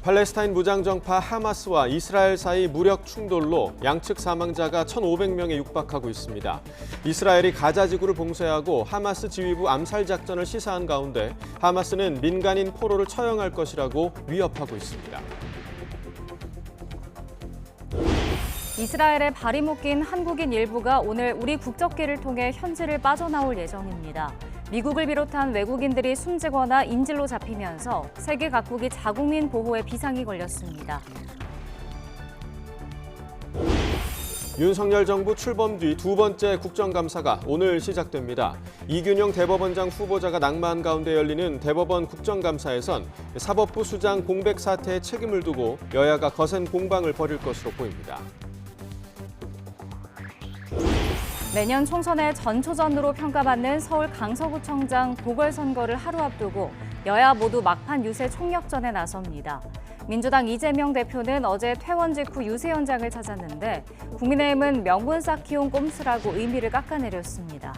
팔레스타인 무장정파 하마스와 이스라엘 사이 무력 충돌로 양측 사망자가 1,500명에 육박하고 있습니다. 이스라엘이 가자 지구를 봉쇄하고 하마스 지휘부 암살 작전을 시사한 가운데 하마스는 민간인 포로를 처형할 것이라고 위협하고 있습니다. 이스라엘에 발이 묶인 한국인 일부가 오늘 우리 국적기를 통해 현지를 빠져나올 예정입니다. 미국을 비롯한 외국인들이 숨지거나 인질로 잡히면서 세계 각국이 자국민 보호에 비상이 걸렸습니다. 윤석열 정부 출범 뒤 두 번째 국정감사가 오늘 시작됩니다. 이균영 대법원장 후보자가 낙마한 가운데 열리는 대법원 국정감사에선 사법부 수장 공백 사태에 책임을 두고 여야가 거센 공방을 벌일 것으로 보입니다. 내년 총선의 전초전으로 평가받는 서울 강서구청장 보궐선거를 하루 앞두고 여야 모두 막판 유세 총력전에 나섭니다. 민주당 이재명 대표는 어제 퇴원 직후 유세 현장을 찾았는데 국민의힘은 명분 쌓기용 꼼수라고 의미를 깎아내렸습니다.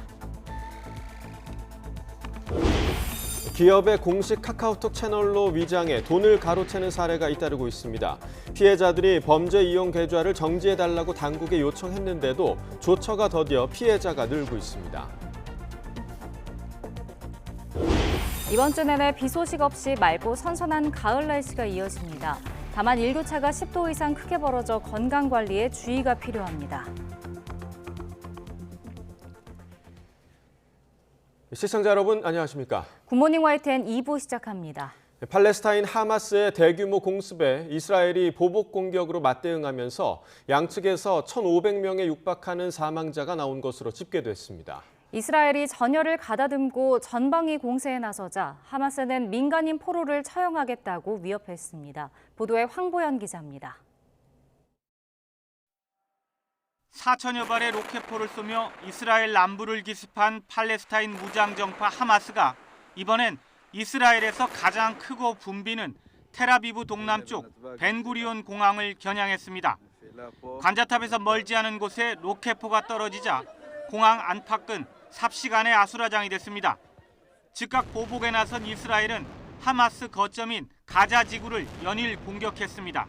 기업의 공식 카카오톡 채널로 위장해 돈을 가로채는 사례가 잇따르고 있습니다. 피해자들이 범죄 이용 계좌를 정지해달라고 당국에 요청했는데도 조처가 더뎌 피해자가 늘고 있습니다. 이번 주 내내 비 소식 없이 맑고 선선한 가을 날씨가 이어집니다. 다만 일교차가 10도 이상 크게 벌어져 건강관리에 주의가 필요합니다. 시청자 여러분 안녕하십니까? 굿모닝 YTN 2부 시작합니다. 팔레스타인 하마스의 대규모 공습에 이스라엘이 보복 공격으로 맞대응하면서 양측에서 1,500명에 육박하는 사망자가 나온 것으로 집계됐습니다. 이스라엘이 전열을 가다듬고 전방위 공세에 나서자 하마스는 민간인 포로를 처형하겠다고 위협했습니다. 보도에 황보연 기자입니다. 4천여 발의 로켓포를 쏘며 이스라엘 남부를 기습한 팔레스타인 무장정파 하마스가 이번엔 이스라엘에서 가장 크고 붐비는 테라비브 동남쪽 벤구리온 공항을 겨냥했습니다. 관자탑에서 멀지 않은 곳에 로켓포가 떨어지자 공항 안팎은 삽시간에 아수라장이 됐습니다. 즉각 보복에 나선 이스라엘은 하마스 거점인 가자 지구를 연일 공격했습니다.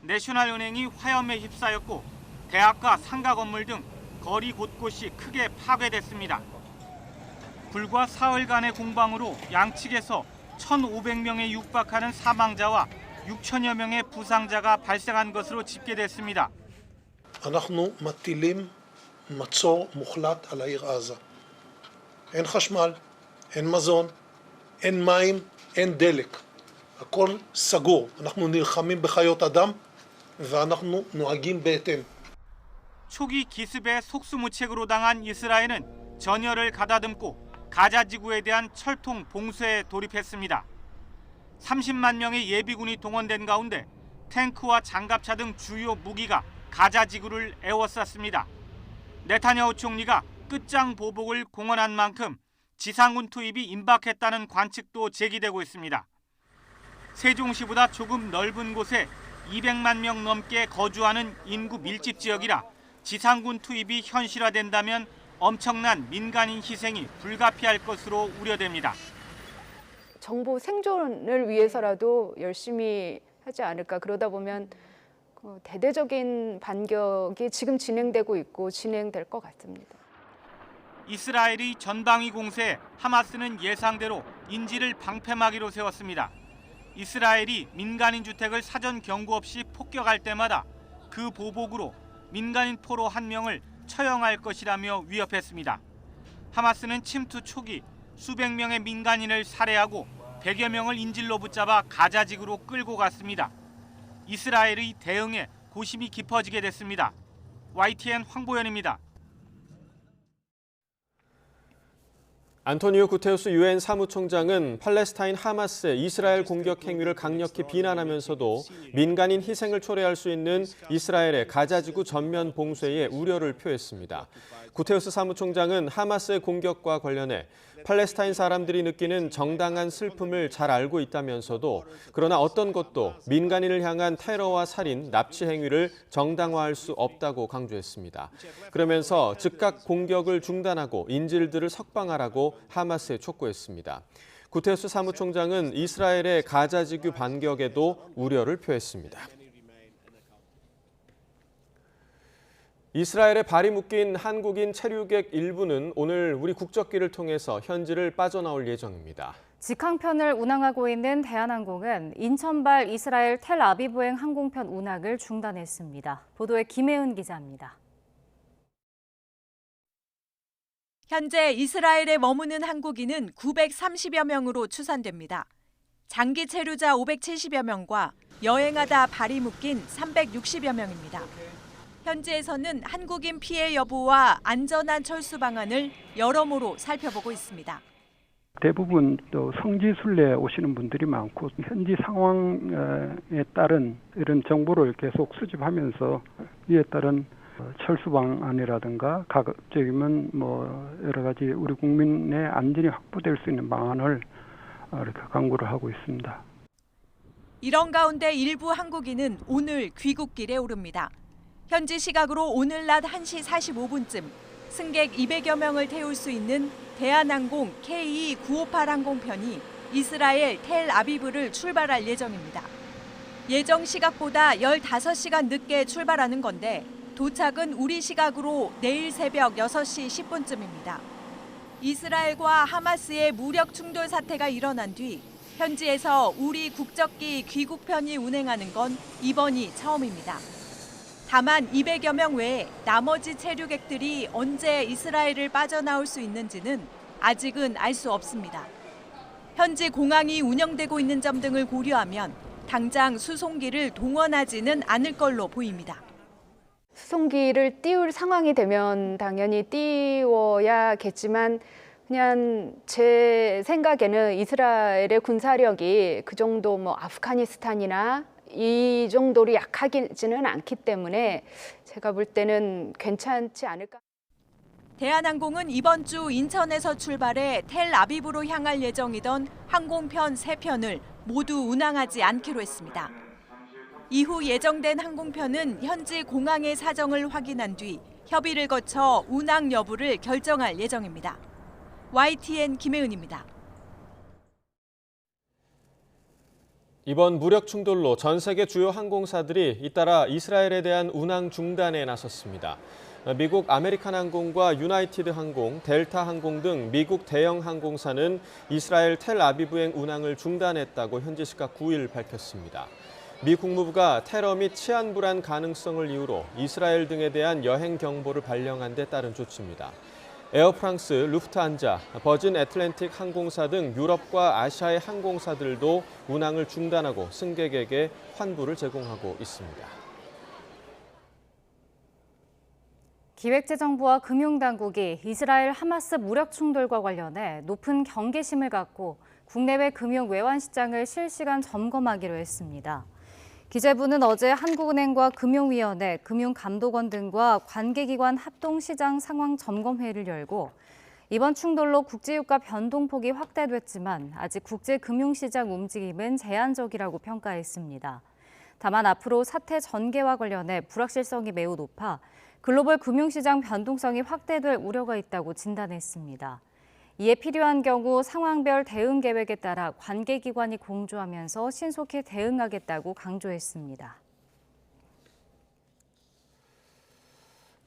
내셔널은행이 화염에 휩싸였고 대학과 상가 건물 등 거리 곳곳이 크게 파괴됐습니다. 불과 사흘간의 공방으로 양측에서 1,500명에 육박하는 사망자와 6천여 명의 부상자가 발생한 것으로 집계됐습니다. אנחנו מטילים מצור מוחלט על העיר עזה. אין חשמל, אין מזון, אין מים, אין דלק. הכל סגור. אנחנו נלחמים בחיות אדם ואנחנו נוהגים בהתאם. 초기 기습에 속수무책으로 당한 이스라엘은 전열을 가다듬고 가자 지구에 대한 철통 봉쇄에 돌입했습니다. 30만 명의 예비군이 동원된 가운데 탱크와 장갑차 등 주요 무기가 가자 지구를 에워쌌습니다. 네타냐후 총리가 끝장 보복을 공언한 만큼 지상군 투입이 임박했다는 관측도 제기되고 있습니다. 세종시보다 조금 넓은 곳에 200만 명 넘게 거주하는 인구 밀집 지역이라 지상군 투입이 현실화된다면 엄청난 민간인 희생이 불가피할 것으로 우려됩니다. 정보 생존을 위해서라도 열심히 하지 않을까. 그러다 보면 대대적인 반격이 지금 진행되고 있고 진행될 것 같습니다. 이스라엘의 전방위 공세에 하마스는 예상대로 인질을 방패막이로 세웠습니다. 이스라엘이 민간인 주택을 사전 경고 없이 폭격할 때마다 그 보복으로 민간인 포로 1명을 처형할 것이라며 위협했습니다. 하마스는 침투 초기 수백 명의 민간인을 살해하고 100여 명을 인질로 붙잡아 가자 지구로 끌고 갔습니다. 이스라엘의 대응에 고심이 깊어지게 됐습니다. YTN 황보연입니다. 안토니오 구테우스 유엔 사무총장은 팔레스타인 하마스의 이스라엘 공격 행위를 강력히 비난하면서도 민간인 희생을 초래할 수 있는 이스라엘의 가자 지구 전면 봉쇄에 우려를 표했습니다. 구테우스 사무총장은 하마스의 공격과 관련해 팔레스타인 사람들이 느끼는 정당한 슬픔을 잘 알고 있다면서도 그러나 어떤 것도 민간인을 향한 테러와 살인, 납치 행위를 정당화할 수 없다고 강조했습니다. 그러면서 즉각 공격을 중단하고 인질들을 석방하라고 하마스에 촉구했습니다. 구테스 사무총장은 이스라엘의 가자 지구 반격에도 우려를 표했습니다. 이스라엘에 발이 묶인 한국인 체류객 일부는 오늘 우리 국적기를 통해서 현지를 빠져나올 예정입니다. 직항편을 운항하고 있는 대한항공은 인천발 이스라엘 텔아비브행 항공편 운항을 중단했습니다. 보도에 김혜은 기자입니다. 현재 이스라엘에 머무는 한국인은 930여 명으로 추산됩니다. 장기 체류자 570여 명과 여행하다 발이 묶인 360여 명입니다. 현지에서는 한국인 피해 여부와 안전한 철수 방안을 여러모로 살펴보고 있습니다. 대부분 또 성지순례 오시는 분들이 많고 현지 상황에 따른 이런 정보를 계속 수집하면서 이에 따른 철수 방안이라든가 가급적이면 여러 가지 우리 국민의 안전이 확보될 수 있는 방안을 이렇게 강구를 하고 있습니다. 이런 가운데 일부 한국인은 오늘 귀국길에 오릅니다. 현지 시각으로 오늘 낮 1시 45분쯤 승객 200여 명을 태울 수 있는 대한항공 KE958 항공편이 이스라엘 텔아비브를 출발할 예정입니다. 예정 시각보다 15시간 늦게 출발하는 건데 도착은 우리 시각으로 내일 새벽 6시 10분쯤입니다. 이스라엘과 하마스의 무력 충돌 사태가 일어난 뒤 현지에서 우리 국적기 귀국편이 운행하는 건 이번이 처음입니다. 다만 200여 명 외에 나머지 체류객들이 언제 이스라엘을 빠져나올 수 있는지는 아직은 알 수 없습니다. 현지 공항이 운영되고 있는 점 등을 고려하면 당장 수송기를 동원하지는 않을 걸로 보입니다. 수송기를 띄울 상황이 되면 당연히 띄워야겠지만 그냥 제 생각에는 이스라엘의 군사력이 그 정도 아프가니스탄이나 이 정도로 약하지는 않기 때문에 제가 볼 때는 괜찮지 않을까. 대한항공은 이번 주 인천에서 출발해 텔아비브로 향할 예정이던 항공편 3편을 모두 운항하지 않기로 했습니다. 이후 예정된 항공편은 현지 공항의 사정을 확인한 뒤 협의를 거쳐 운항 여부를 결정할 예정입니다. YTN 김혜은입니다. 이번 무력 충돌로 전 세계 주요 항공사들이 잇따라 이스라엘에 대한 운항 중단에 나섰습니다. 미국 아메리칸 항공과 유나이티드 항공, 델타 항공 등 미국 대형 항공사는 이스라엘 텔아비브행 운항을 중단했다고 현지 시각 9일 밝혔습니다. 미 국무부가 테러 및 치안 불안 가능성을 이유로 이스라엘 등에 대한 여행 경보를 발령한 데 따른 조치입니다. 에어프랑스, 루프트한자, 버진 애틀랜틱 항공사 등 유럽과 아시아의 항공사들도 운항을 중단하고 승객에게 환불을 제공하고 있습니다. 기획재정부와 금융당국이 이스라엘 하마스 무력 충돌과 관련해 높은 경계심을 갖고 국내외 금융 외환 시장을 실시간 점검하기로 했습니다. 기재부는 어제 한국은행과 금융위원회, 금융감독원 등과 관계기관 합동시장 상황 점검회의를 열고 이번 충돌로 국제유가 변동폭이 확대됐지만 아직 국제금융시장 움직임은 제한적이라고 평가했습니다. 다만 앞으로 사태 전개와 관련해 불확실성이 매우 높아 글로벌 금융시장 변동성이 확대될 우려가 있다고 진단했습니다. 이에 필요한 경우 상황별 대응 계획에 따라 관계기관이 공조하면서 신속히 대응하겠다고 강조했습니다.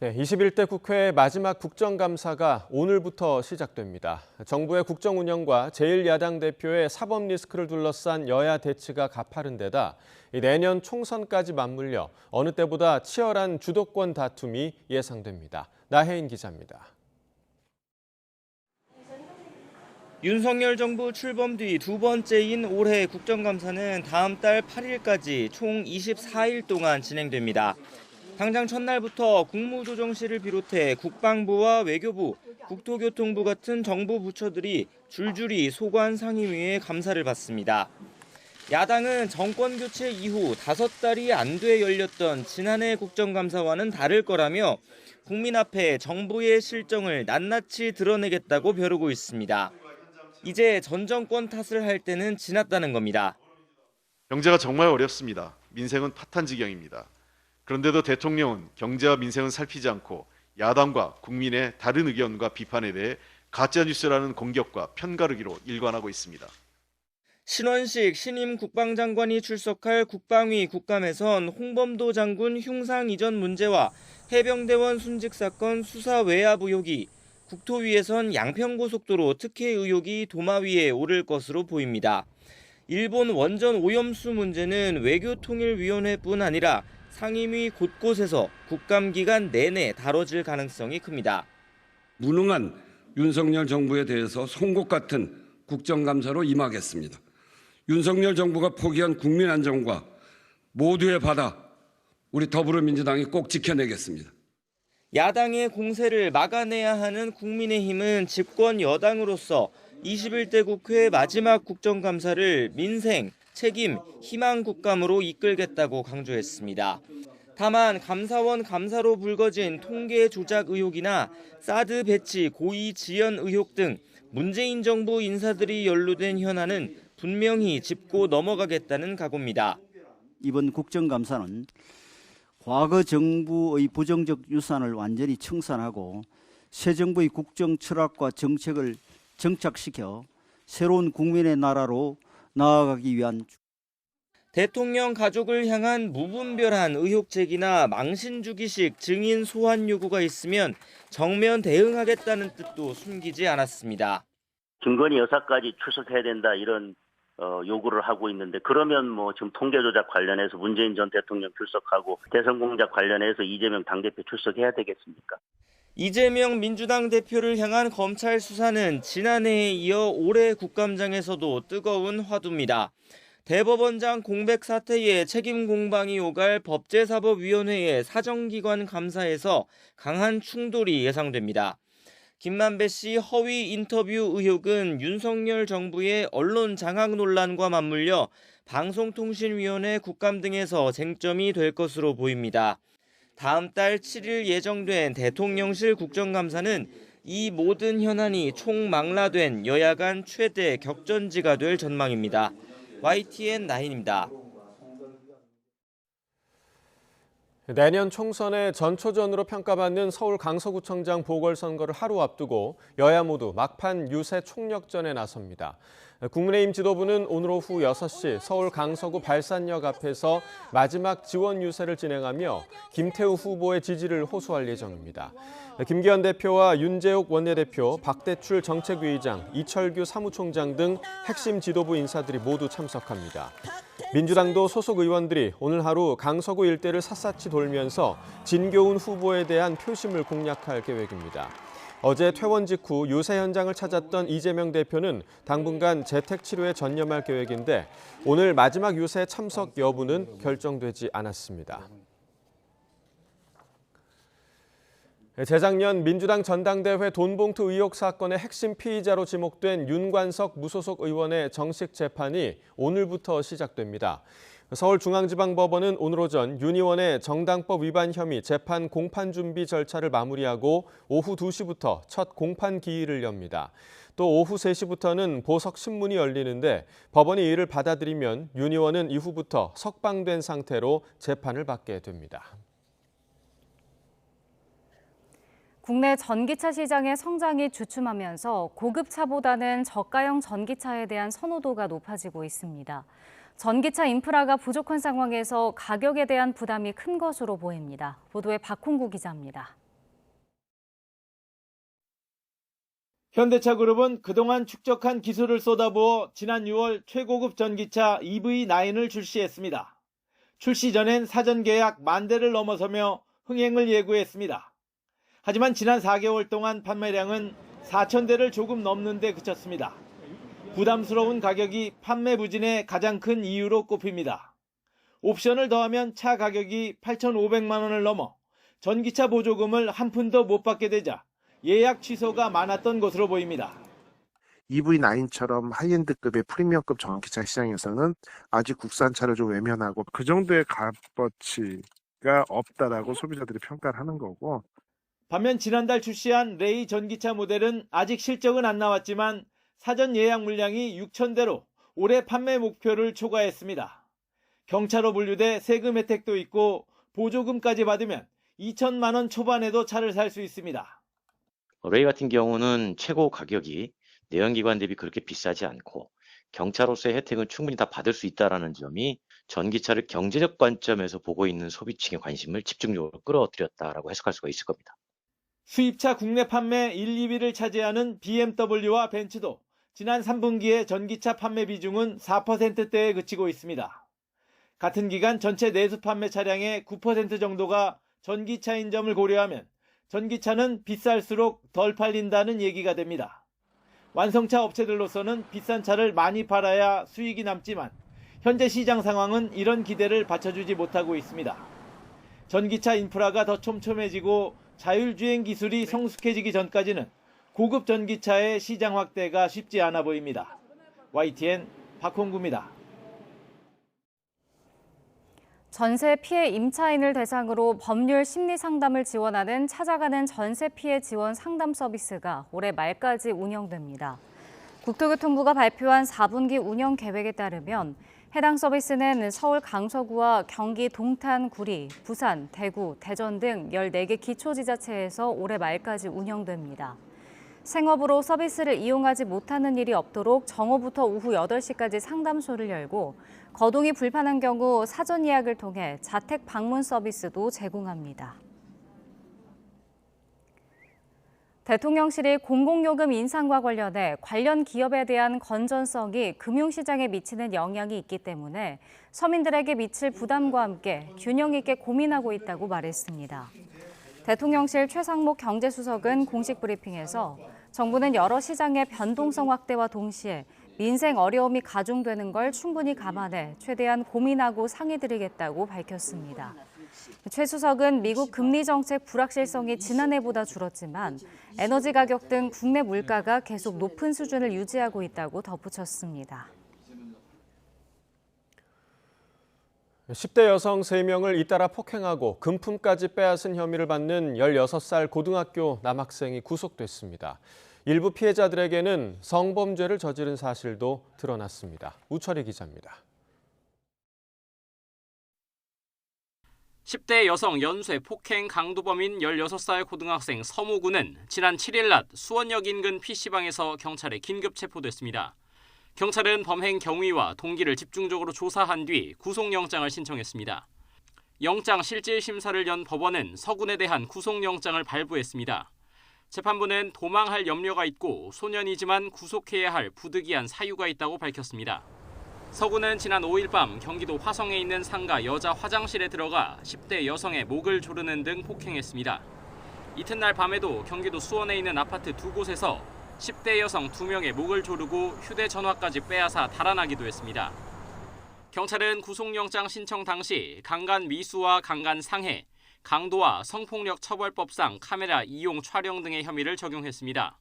네, 21대 국회 마지막 국정감사가 오늘부터 시작됩니다. 정부의 국정 운영과 제1야당 대표의 사법 리스크를 둘러싼 여야 대치가 가파른 데다 내년 총선까지 맞물려 어느 때보다 치열한 주도권 다툼이 예상됩니다. 나혜인 기자입니다. 윤석열 정부 출범 뒤 두 번째인 올해 국정감사는 다음 달 8일까지 총 24일 동안 진행됩니다. 당장 첫날부터 국무조정실을 비롯해 국방부와 외교부, 국토교통부 같은 정부 부처들이 줄줄이 소관상임위에 감사를 받습니다. 야당은 정권 교체 이후 5달이 안 돼 열렸던 지난해 국정감사와는 다를 거라며 국민 앞에 정부의 실정을 낱낱이 드러내겠다고 벼르고 있습니다. 이제 전 정권 탓을 할 때는 지났다는 겁니다. 경제가 정말 어렵습니다. 민생은 파탄지경입니다. 그런데도 대통령은 경제와 민생은 살피지 않고 야당과 국민의 다른 의견과 비판에 대해 가짜뉴스라는 공격과 편가르기로 일관하고 있습니다. 신원식 신임 국방장관이 출석할 국방위 국감에선 홍범도 장군 흉상 이전 문제와 해병대원 순직 사건 수사 외압 의혹이, 국토위에선 양평고속도로 특혜 의혹이 도마 위에 오를 것으로 보입니다. 일본 원전 오염수 문제는 외교통일위원회뿐 아니라 상임위 곳곳에서 국감 기간 내내 다뤄질 가능성이 큽니다. 무능한 윤석열 정부에 대해서 송곳 같은 국정감사로 임하겠습니다. 윤석열 정부가 포기한 국민 안정과 모두의 바다, 우리 더불어민주당이 꼭 지켜내겠습니다. 야당의 공세를 막아내야 하는 국민의힘은 집권 여당으로서 21대 국회 마지막 국정감사를 민생, 책임, 희망 국감으로 이끌겠다고 강조했습니다. 다만 감사원 감사로 불거진 통계 조작 의혹이나 사드 배치 고의 지연 의혹 등 문재인 정부 인사들이 연루된 현안은 분명히 짚고 넘어가겠다는 각오입니다. 이번 국정감사는 과거 정부의 부정적 유산을 완전히 청산하고 새 정부의 국정 철학과 정책을 정착시켜 새로운 국민의 나라로 나아가기 위한 대통령 가족을 향한 무분별한 의혹 제기나 망신 주기식 증인 소환 요구가 있으면 정면 대응하겠다는 뜻도 숨기지 않았습니다. 김건희 여사까지 출석해야 된다 이런 요구를 하고 있는데, 그러면 뭐 지금 통계 조작 관련해서 문재인 전 대통령 출석하고 대선 공작 관련해서 이재명 당대표 출석해야 되겠습니까? 이재명 민주당 대표를 향한 검찰 수사는 지난해에 이어 올해 국감장에서도 뜨거운 화두입니다. 대법원장 공백 사태에 책임 공방이 오갈 법제사법위원회의 사정기관 감사에서 강한 충돌이 예상됩니다. 김만배 씨 허위 인터뷰 의혹은 윤석열 정부의 언론 장악 논란과 맞물려 방송통신위원회 국감 등에서 쟁점이 될 것으로 보입니다. 다음 달 7일 예정된 대통령실 국정감사는 이 모든 현안이 총망라된 여야 간 최대 격전지가 될 전망입니다. YTN9입니다. 내년 총선의 전초전으로 평가받는 서울 강서구청장 보궐선거를 하루 앞두고 여야 모두 막판 유세 총력전에 나섭니다. 국민의힘 지도부는 오늘 오후 6시 서울 강서구 발산역 앞에서 마지막 지원 유세를 진행하며 김태우 후보의 지지를 호소할 예정입니다. 김기현 대표와 윤재욱 원내대표, 박대출 정책위의장, 이철규 사무총장 등 핵심 지도부 인사들이 모두 참석합니다. 민주당도 소속 의원들이 오늘 하루 강서구 일대를 샅샅이 돌면서 진교훈 후보에 대한 표심을 공략할 계획입니다. 어제 퇴원 직후 유세 현장을 찾았던 이재명 대표는 당분간 재택 치료에 전념할 계획인데 오늘 마지막 유세 참석 여부는 결정되지 않았습니다. 재작년 민주당 전당대회 돈봉투 의혹 사건의 핵심 피의자로 지목된 윤관석 무소속 의원의 정식 재판이 오늘부터 시작됩니다. 서울중앙지방법원은 오늘 오전 윤 의원의 정당법 위반 혐의 재판 공판 준비 절차를 마무리하고 오후 2시부터 첫 공판 기일을 엽니다. 또 오후 3시부터는 보석 신문이 열리는데 법원이 이를 받아들이면 윤 의원은 이후부터 석방된 상태로 재판을 받게 됩니다. 국내 전기차 시장의 성장이 주춤하면서 고급차보다는 저가형 전기차에 대한 선호도가 높아지고 있습니다. 전기차 인프라가 부족한 상황에서 가격에 대한 부담이 큰 것으로 보입니다. 보도에 박홍구 기자입니다. 현대차그룹은 그동안 축적한 기술을 쏟아부어 지난 6월 최고급 전기차 EV9을 출시했습니다. 출시 전엔 사전 계약 10,000대를 넘어서며 흥행을 예고했습니다. 하지만 지난 4개월 동안 판매량은 4,000대를 조금 넘는 데 그쳤습니다. 부담스러운 가격이 판매 부진의 가장 큰 이유로 꼽힙니다. 옵션을 더하면 차 가격이 8,500만 원을 넘어 전기차 보조금을 한 푼도 못 받게 되자 예약 취소가 많았던 것으로 보입니다. EV9처럼 하이엔드급의 프리미엄급 전기차 시장에서는 아직 국산차를 좀 외면하고 그 정도의 값어치가 없다라고 소비자들이 평가를 하는 거고, 반면 지난달 출시한 레이 전기차 모델은 아직 실적은 안 나왔지만 사전 예약 물량이 6,000대로 올해 판매 목표를 초과했습니다. 경차로 분류돼 세금 혜택도 있고 보조금까지 받으면 2천만 원 초반에도 차를 살 수 있습니다. 레이 같은 경우는 최고 가격이 내연기관 대비 그렇게 비싸지 않고 경차로서의 혜택은 충분히 다 받을 수 있다는 점이 전기차를 경제적 관점에서 보고 있는 소비층의 관심을 집중적으로 끌어들였다라고 해석할 수가 있을 겁니다. 수입차 국내 판매 1, 2위를 차지하는 BMW와 벤츠도 지난 3분기의 전기차 판매 비중은 4%대에 그치고 있습니다. 같은 기간 전체 내수 판매 차량의 9% 정도가 전기차인 점을 고려하면 전기차는 비쌀수록 덜 팔린다는 얘기가 됩니다. 완성차 업체들로서는 비싼 차를 많이 팔아야 수익이 남지만 현재 시장 상황은 이런 기대를 받쳐주지 못하고 있습니다. 전기차 인프라가 더 촘촘해지고 자율주행 기술이 성숙해지기 전까지는 고급 전기차의 시장 확대가 쉽지 않아 보입니다. YTN 박홍구입니다. 전세 피해 임차인을 대상으로 법률 심리 상담을 지원하는 찾아가는 전세 피해 지원 상담 서비스가 올해 말까지 운영됩니다. 국토교통부가 발표한 4분기 운영 계획에 따르면 해당 서비스는 서울 강서구와 경기 동탄, 구리, 부산, 대구, 대전 등 14개 기초지자체에서 올해 말까지 운영됩니다. 생업으로 서비스를 이용하지 못하는 일이 없도록 정오부터 오후 8시까지 상담소를 열고 거동이 불편한 경우 사전 예약을 통해 자택 방문 서비스도 제공합니다. 대통령실이 공공요금 인상과 관련해 관련 기업에 대한 건전성이 금융시장에 미치는 영향이 있기 때문에 서민들에게 미칠 부담과 함께 균형 있게 고민하고 있다고 말했습니다. 대통령실 최상목 경제수석은 공식 브리핑에서 정부는 여러 시장의 변동성 확대와 동시에 민생 어려움이 가중되는 걸 충분히 감안해 최대한 고민하고 상의드리겠다고 밝혔습니다. 최 수석은 미국 금리 정책 불확실성이 지난해보다 줄었지만 에너지 가격 등 국내 물가가 계속 높은 수준을 유지하고 있다고 덧붙였습니다. 10대 여성 3명을 잇따라 폭행하고 금품까지 빼앗은 혐의를 받는 16살 고등학교 남학생이 구속됐습니다. 일부 피해자들에게는 성범죄를 저지른 사실도 드러났습니다. 우철희 기자입니다. 10대 여성 연쇄 폭행 강도범인 16살 고등학생 서모군은 지난 7일 낮 수원역 인근 PC방에서 경찰에 긴급 체포됐습니다. 경찰은 범행 경위와 동기를 집중적으로 조사한 뒤 구속영장을 신청했습니다. 영장 실질 심사를 연 법원은 서군에 대한 구속영장을 발부했습니다. 재판부는 도망할 염려가 있고 소년이지만 구속해야 할 부득이한 사유가 있다고 밝혔습니다. 서군은 지난 5일 밤 경기도 화성에 있는 상가 여자 화장실에 들어가 10대 여성의 목을 조르는 등 폭행했습니다. 이튿날 밤에도 경기도 수원에 있는 아파트 2곳에서 10대 여성 2명의 목을 조르고 휴대전화까지 빼앗아 달아나기도 했습니다. 경찰은 구속영장 신청 당시 강간 미수와 강간 상해, 강도와 성폭력 처벌법상 카메라 이용 촬영 등의 혐의를 적용했습니다.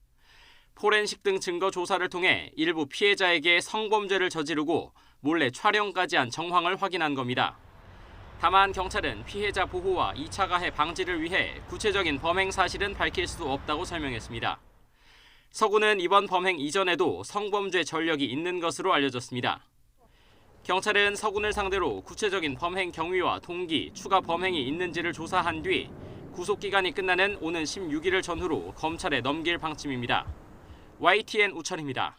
포렌식 등 증거 조사를 통해 일부 피해자에게 성범죄를 저지르고 몰래 촬영까지 한 정황을 확인한 겁니다. 다만 경찰은 피해자 보호와 2차 가해 방지를 위해 구체적인 범행 사실은 밝힐 수 없다고 설명했습니다. 서구는 이번 범행 이전에도 성범죄 전력이 있는 것으로 알려졌습니다. 경찰은 서군을 상대로 구체적인 범행 경위와 동기, 추가 범행이 있는지를 조사한 뒤 구속기간이 끝나는 오는 16일을 전후로 검찰에 넘길 방침입니다. YTN 우철입니다.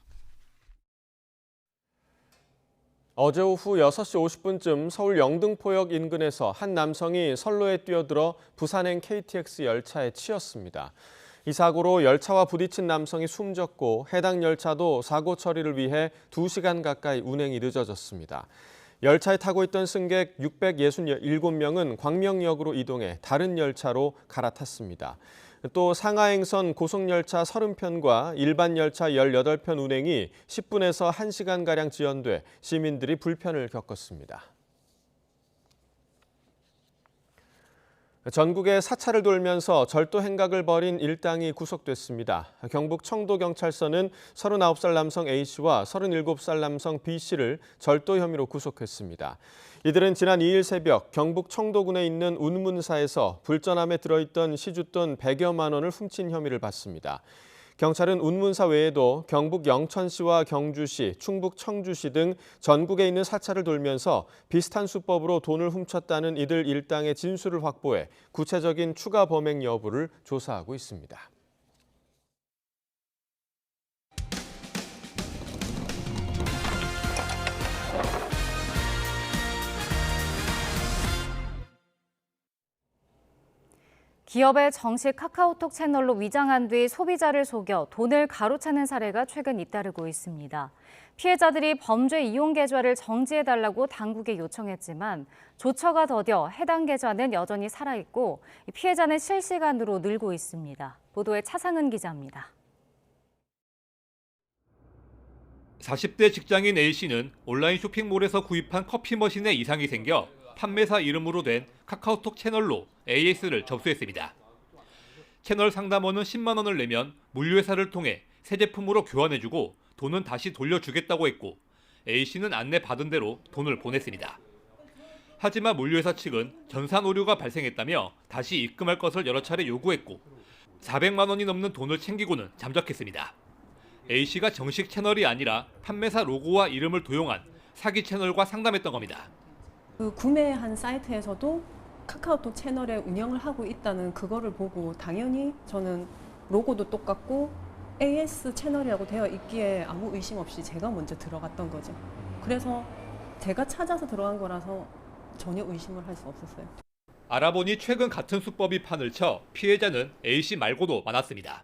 어제 오후 6시 50분쯤 서울 영등포역 인근에서 한 남성이 선로에 뛰어들어 부산행 KTX 열차에 치였습니다. 이 사고로 열차와 부딪힌 남성이 숨졌고 해당 열차도 사고 처리를 위해 2시간 가까이 운행이 늦어졌습니다. 열차에 타고 있던 승객 667명은 광명역으로 이동해 다른 열차로 갈아탔습니다. 또 상하행선 고속열차 30편과 일반 열차 18편 운행이 10분에서 1시간가량 지연돼 시민들이 불편을 겪었습니다. 전국에 사찰을 돌면서 절도 행각을 벌인 일당이 구속됐습니다. 경북 청도경찰서는 39살 남성 A씨와 37살 남성 B씨를 절도 혐의로 구속했습니다. 이들은 지난 2일 새벽 경북 청도군에 있는 운문사에서 불전함에 들어있던 시주돈 100여만 원을 훔친 혐의를 받습니다. 경찰은 운문사 외에도 경북 영천시와 경주시, 충북 청주시 등 전국에 있는 사찰을 돌면서 비슷한 수법으로 돈을 훔쳤다는 이들 일당의 진술을 확보해 구체적인 추가 범행 여부를 조사하고 있습니다. 기업의 정식 카카오톡 채널로 위장한 뒤 소비자를 속여 돈을 가로채는 사례가 최근 잇따르고 있습니다. 피해자들이 범죄 이용 계좌를 정지해달라고 당국에 요청했지만 조처가 더뎌 해당 계좌는 여전히 살아있고 피해자는 실시간으로 늘고 있습니다. 보도에 차상은 기자입니다. 40대 직장인 A씨는 온라인 쇼핑몰에서 구입한 커피 머신에 이상이 생겨 판매사 이름으로 된 카카오톡 채널로 AS를 접수했습니다. 채널 상담원은 10만 원을 내면 물류회사를 통해 새 제품으로 교환해주고 돈은 다시 돌려주겠다고 했고 A씨는 안내받은 대로 돈을 보냈습니다. 하지만 물류회사 측은 전산 오류가 발생했다며 다시 입금할 것을 여러 차례 요구했고 400만 원이 넘는 돈을 챙기고는 잠적했습니다. A씨가 정식 채널이 아니라 판매사 로고와 이름을 도용한 사기 채널과 상담했던 겁니다. 그 구매한 사이트에서도 카카오톡 채널에 운영을 하고 있다는 그거를 보고 당연히 저는 로고도 똑같고 AS 채널이라고 되어 있기에 아무 의심 없이 제가 먼저 들어갔던 거죠. 그래서 제가 찾아서 들어간 거라서 전혀 의심을 할 수 없었어요. 알아보니 최근 같은 수법이 판을 쳐 피해자는 A씨 말고도 많았습니다.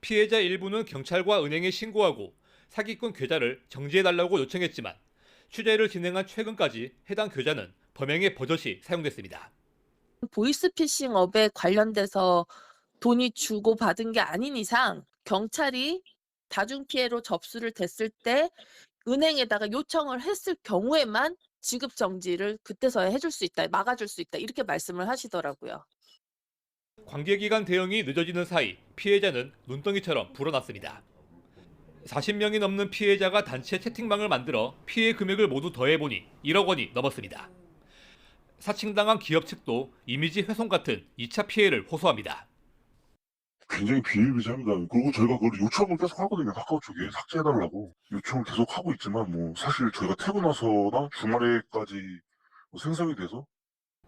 피해자 일부는 경찰과 은행에 신고하고 사기꾼 계좌를 정지해달라고 요청했지만 취재를 진행한 최근까지 해당 계좌는 범행의 버젓이 사용됐습니다. 보이스피싱 업에 관련돼서 돈이 주고받은 게 아닌 이상 경찰이 다중피해로 접수를 됐을 때 은행에다가 요청을 했을 경우에만 지급 정지를 그때서야 해줄 수 있다, 막아줄 수 있다 이렇게 말씀을 하시더라고요. 관계기관 대응이 늦어지는 사이 피해자는 눈덩이처럼 불어났습니다. 40명이 넘는 피해자가 단체 채팅방을 만들어 피해 금액을 모두 더해보니 1억 원이 넘었습니다. 사칭당한 기업 측도 이미지 훼손 같은 2차 피해를 호소합니다. 굉장히 비일비재합니다. 그리고 저희가 그걸 요청을 계속 하거든요. 카카오 쪽에 삭제해달라고 요청을 계속 하고 있지만 사실 저희가 퇴근나서나 주말에까지 생성이 돼서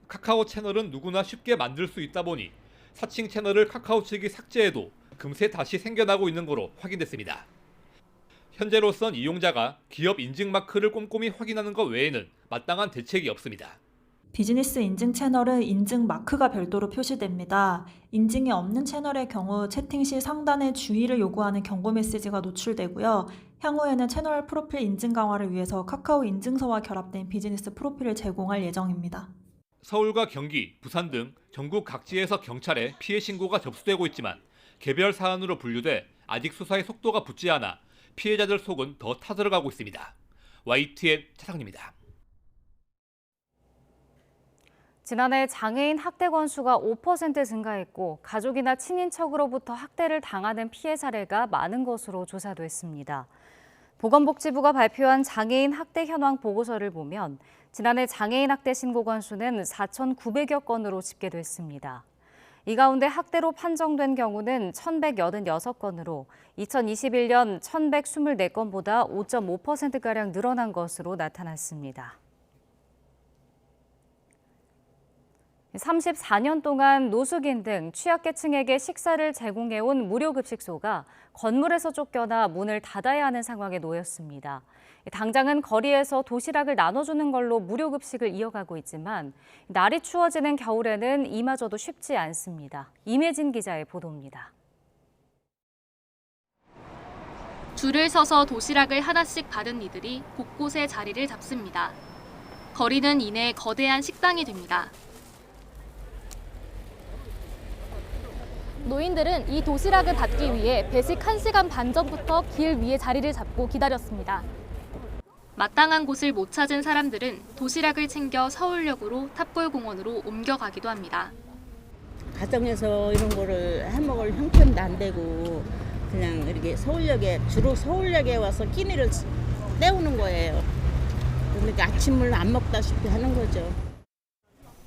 카카오 채널은 누구나 쉽게 만들 수 있다 보니 사칭 채널을 카카오 측이 삭제해도 금세 다시 생겨나고 있는 거로 확인됐습니다. 현재로선 이용자가 기업 인증 마크를 꼼꼼히 확인하는 것 외에는 마땅한 대책이 없습니다. 비즈니스 인증 채널은 인증 마크가 별도로 표시됩니다. 인증이 없는 채널의 경우 채팅 시 상단에 주의를 요구하는 경고 메시지가 노출되고요. 향후에는 채널 프로필 인증 강화를 위해서 카카오 인증서와 결합된 비즈니스 프로필을 제공할 예정입니다. 서울과 경기, 부산 등 전국 각지에서 경찰에 피해 신고가 접수되고 있지만 개별 사안으로 분류돼 아직 수사의 속도가 붙지 않아 피해자들 속은 더 타들어가고 있습니다. YTN 차상입니다. 지난해 장애인 학대 건수가 5% 증가했고 가족이나 친인척으로부터 학대를 당하는 피해 사례가 많은 것으로 조사됐습니다. 보건복지부가 발표한 장애인 학대 현황 보고서를 보면 지난해 장애인 학대 신고 건수는 4,900여 건으로 집계됐습니다. 이 가운데 학대로 판정된 경우는 1,186건으로 2021년 1,124건보다 5.5%가량 늘어난 것으로 나타났습니다. 34년 동안 노숙인 등 취약계층에게 식사를 제공해온 무료급식소가 건물에서 쫓겨나 문을 닫아야 하는 상황에 놓였습니다. 당장은 거리에서 도시락을 나눠주는 걸로 무료급식을 이어가고 있지만 날이 추워지는 겨울에는 이마저도 쉽지 않습니다. 임혜진 기자의 보도입니다. 줄을 서서 도시락을 하나씩 받은 이들이 곳곳에 자리를 잡습니다. 거리는 이내 거대한 식당이 됩니다. 노인들은 이 도시락을 받기 위해 배식 1시간 반 전부터 길 위에 자리를 잡고 기다렸습니다. 마땅한 곳을 못 찾은 사람들은 도시락을 챙겨 서울역으로 탑골공원으로 옮겨가기도 합니다. 가정에서 이런 거를 해먹을 형편도 안 되고 그냥 이렇게 주로 서울역에 와서 끼니를 때우는 거예요. 그러니까 아침을 안 먹다시피 하는 거죠.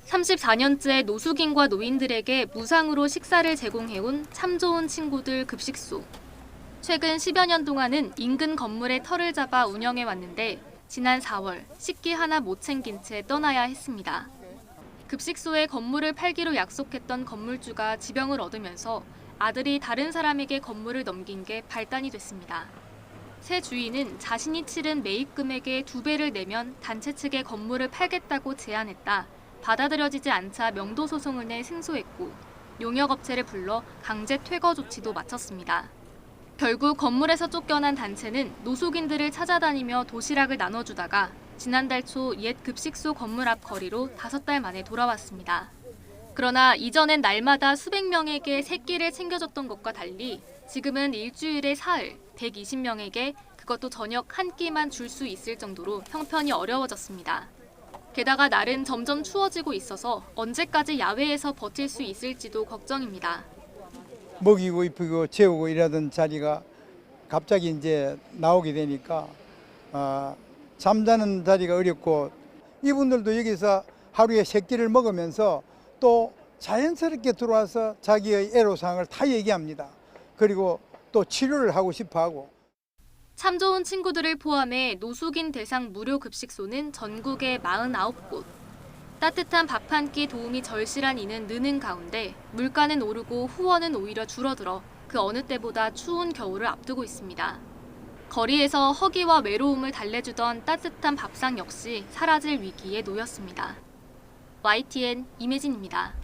34년째 노숙인과 노인들에게 무상으로 식사를 제공해온 참 좋은 친구들 급식소. 최근 10여 년 동안은 인근 건물에 터를 잡아 운영해왔는데 지난 4월 식기 하나 못 챙긴 채 떠나야 했습니다. 급식소에 건물을 팔기로 약속했던 건물주가 지병을 얻으면서 아들이 다른 사람에게 건물을 넘긴 게 발단이 됐습니다. 새 주인은 자신이 치른 매입 금액의 2배를 내면 단체 측에 건물을 팔겠다고 제안했다. 받아들여지지 않자 명도 소송을 내 승소했고 용역업체를 불러 강제 퇴거 조치도 마쳤습니다. 결국 건물에서 쫓겨난 단체는 노숙인들을 찾아다니며 도시락을 나눠주다가 지난달 초 옛 급식소 건물 앞 거리로 5달 만에 돌아왔습니다. 그러나 이전엔 날마다 수백 명에게 새끼를 챙겨줬던 것과 달리 지금은 일주일에 사흘 120명에게 그것도 저녁 한 끼만 줄 수 있을 정도로 형편이 어려워졌습니다. 게다가 날은 점점 추워지고 있어서 언제까지 야외에서 버틸 수 있을지도 걱정입니다. 먹이고 입히고 재우고 이러던 자리가 갑자기 이제 나오게 되니까 잠자는 자리가 어렵고 이분들도 여기서 하루에 3끼를 먹으면서 또 자연스럽게 들어와서 자기의 애로사항을 다 얘기합니다. 그리고 또 치료를 하고 싶어 하고. 참 좋은 친구들을 포함해 노숙인 대상 무료 급식소는 전국에 49곳. 따뜻한 밥 한 끼 도움이 절실한 이는 느는 가운데 물가는 오르고 후원은 오히려 줄어들어 그 어느 때보다 추운 겨울을 앞두고 있습니다. 거리에서 허기와 외로움을 달래주던 따뜻한 밥상 역시 사라질 위기에 놓였습니다. YTN 임혜진입니다.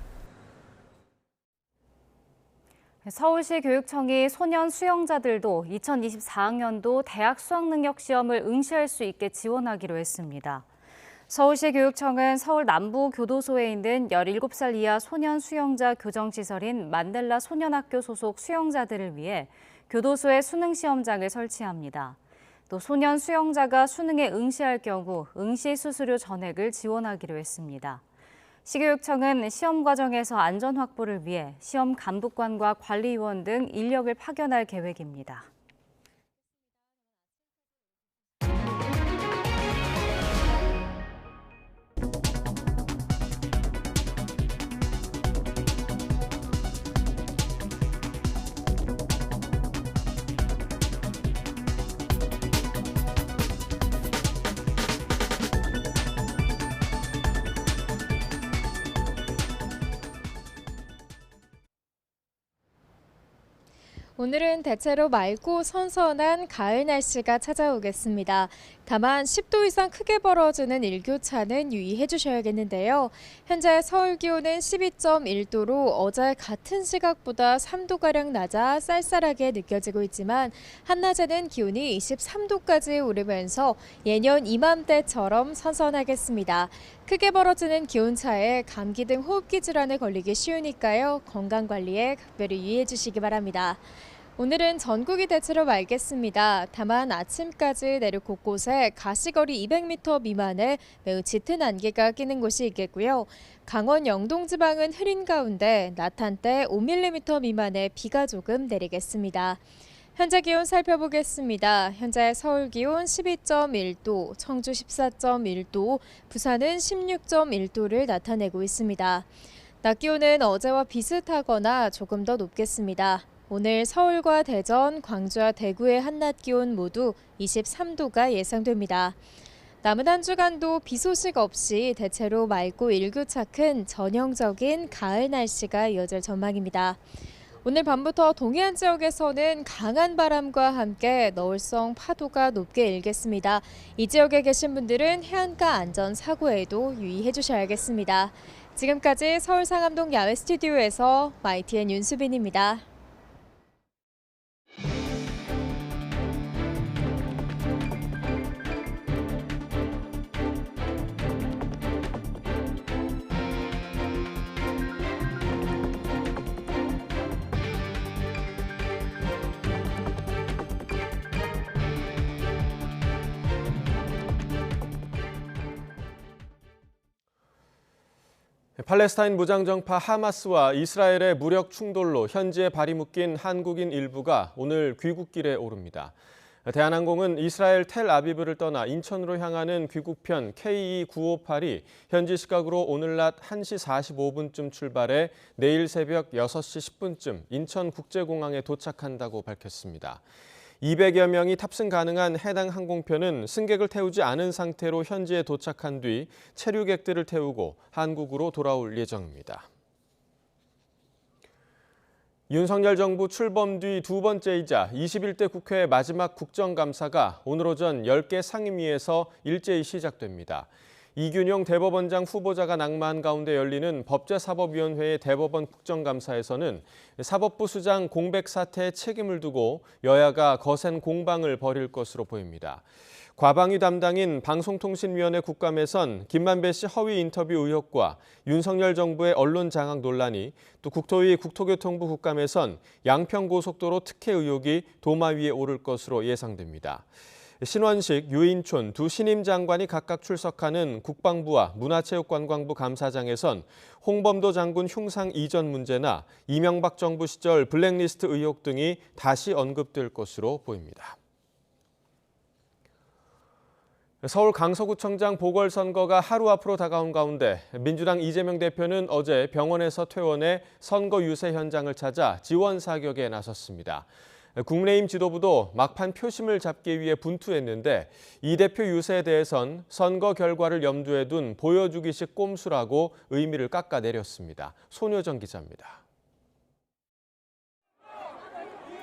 서울시 교육청이 소년 수영자들도 2024학년도 대학 수학능력시험을 응시할 수 있게 지원하기로 했습니다. 서울시 교육청은 서울 남부교도소에 있는 17살 이하 소년 수영자 교정시설인 만델라 소년학교 소속 수영자들을 위해 교도소에 수능시험장을 설치합니다. 또 소년 수영자가 수능에 응시할 경우 응시 수수료 전액을 지원하기로 했습니다. 시교육청은 시험 과정에서 안전 확보를 위해 시험 감독관과 관리위원 등 인력을 파견할 계획입니다. 오늘은 대체로 맑고 선선한 가을 날씨가 찾아오겠습니다. 다만 10도 이상 크게 벌어지는 일교차는 유의해 주셔야겠는데요. 현재 서울 기온은 12.1도로 어제 같은 시각보다 3도가량 낮아 쌀쌀하게 느껴지고 있지만 한낮에는 기온이 23도까지 오르면서 예년 이맘때처럼 선선하겠습니다. 크게 벌어지는 기온차에 감기 등 호흡기 질환에 걸리기 쉬우니까요. 건강관리에 각별히 유의해 주시기 바랍니다. 오늘은 전국이 대체로 맑겠습니다. 다만 아침까지 내륙 곳곳에 가시거리 200m 미만의 매우 짙은 안개가 끼는 곳이 있겠고요. 강원 영동 지방은 흐린 가운데 낮 한때 5mm 미만의 비가 조금 내리겠습니다. 현재 기온 살펴보겠습니다. 현재 서울 기온 12.1도, 청주 14.1도, 부산은 16.1도를 나타내고 있습니다. 낮 기온은 어제와 비슷하거나 조금 더 높겠습니다. 오늘 서울과 대전, 광주와 대구의 한낮 기온 모두 23도가 예상됩니다. 남은 한 주간도 비 소식 없이 대체로 맑고 일교차 큰 전형적인 가을 날씨가 이어질 전망입니다. 오늘 밤부터 동해안 지역에서는 강한 바람과 함께 너울성 파도가 높게 일겠습니다. 이 지역에 계신 분들은 해안가 안전 사고에도 유의해 주셔야겠습니다. 지금까지 서울 상암동 야외 스튜디오에서 YTN 윤수빈입니다. 팔레스타인 무장정파 하마스와 이스라엘의 무력 충돌로 현지에 발이 묶인 한국인 일부가 오늘 귀국길에 오릅니다. 대한항공은 이스라엘 텔아비브를 떠나 인천으로 향하는 귀국편 KE958이 현지 시각으로 오늘 낮 1시 45분쯤 출발해 내일 새벽 6시 10분쯤 인천국제공항에 도착한다고 밝혔습니다. 200여 명이 탑승 가능한 해당 항공편은 승객을 태우지 않은 상태로 현지에 도착한 뒤 체류객들을 태우고 한국으로 돌아올 예정입니다. 윤석열 정부 출범 뒤 두 번째이자 21대 국회 마지막 국정감사가 오늘 오전 10개 상임위에서 일제히 시작됩니다. 이균용 대법원장 후보자가 낙마한 가운데 열리는 법제사법위원회의 대법원 국정감사에서는 사법부 수장 공백 사태에 책임을 두고 여야가 거센 공방을 벌일 것으로 보입니다. 과방위 담당인 방송통신위원회 국감에선 김만배 씨 허위 인터뷰 의혹과 윤석열 정부의 언론 장악 논란이, 또 국토위 국토교통부 국감에선 양평고속도로 특혜 의혹이 도마 위에 오를 것으로 예상됩니다. 신원식, 유인촌 두 신임 장관이 각각 출석하는 국방부와 문화체육관광부 감사장에선 홍범도 장군 흉상 이전 문제나 이명박 정부 시절 블랙리스트 의혹 등이 다시 언급될 것으로 보입니다. 서울 강서구청장 보궐선거가 하루 앞으로 다가온 가운데 민주당 이재명 대표는 어제 병원에서 퇴원해 선거 유세 현장을 찾아 지원 사격에 나섰습니다. 국민의힘 지도부도 막판 표심을 잡기 위해 분투했는데 이 대표 유세에 대해선 선거 결과를 염두에 둔 보여주기식 꼼수라고 의미를 깎아내렸습니다. 손효정 기자입니다.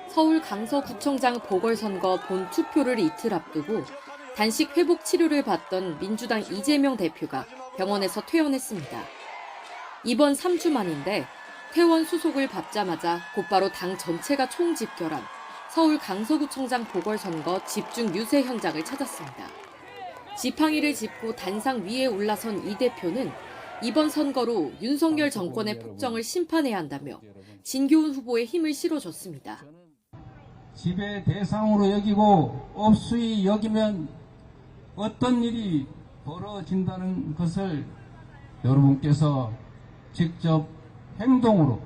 서울 강서구청장 보궐선거 본 투표를 이틀 앞두고 단식 회복 치료를 받던 민주당 이재명 대표가 병원에서 퇴원했습니다. 이번 3주 만인데 퇴원 수속을 받자마자 곧바로 당 전체가 총집결한 서울 강서구청장 보궐선거 집중 유세 현장을 찾았습니다. 지팡이를 짚고 단상 위에 올라선 이 대표는 이번 선거로 윤석열 정권의 폭정을 심판해야 한다며 진교훈 후보의 힘을 실어줬습니다. 지배 대상으로 여기고 업수히 여기면 어떤 일이 벌어진다는 것을 여러분께서 직접 행동으로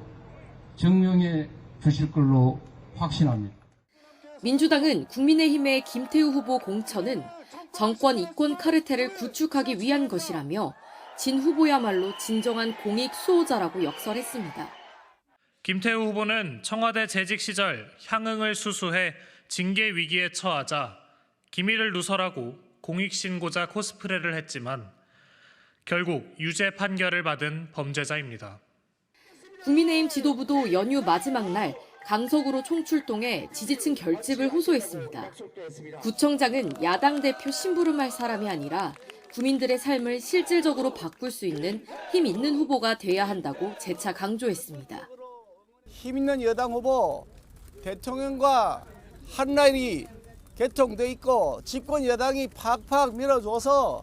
증명해 주실 걸로 확신합니다. 민주당은 국민의힘의 김태우 후보 공천은 정권 이권 카르텔을 구축하기 위한 것이라며 진 후보야말로 진정한 공익 수호자라고 역설했습니다. 김태우 후보는 청와대 재직 시절 향응을 수수해 징계 위기에 처하자 기밀을 누설하고 공익신고자 코스프레를 했지만 결국 유죄 판결을 받은 범죄자입니다. 국민의힘 지도부도 연휴 마지막 날 강서구로 총출동해 지지층 결집을 호소했습니다. 구청장은 야당 대표 심부름할 사람이 아니라 국민들의 삶을 실질적으로 바꿀 수 있는 힘 있는 후보가 돼야 한다고 재차 강조했습니다. 힘 있는 여당 후보, 대통령과 한 라인이 개통돼 있고 집권 여당이 팍팍 밀어줘서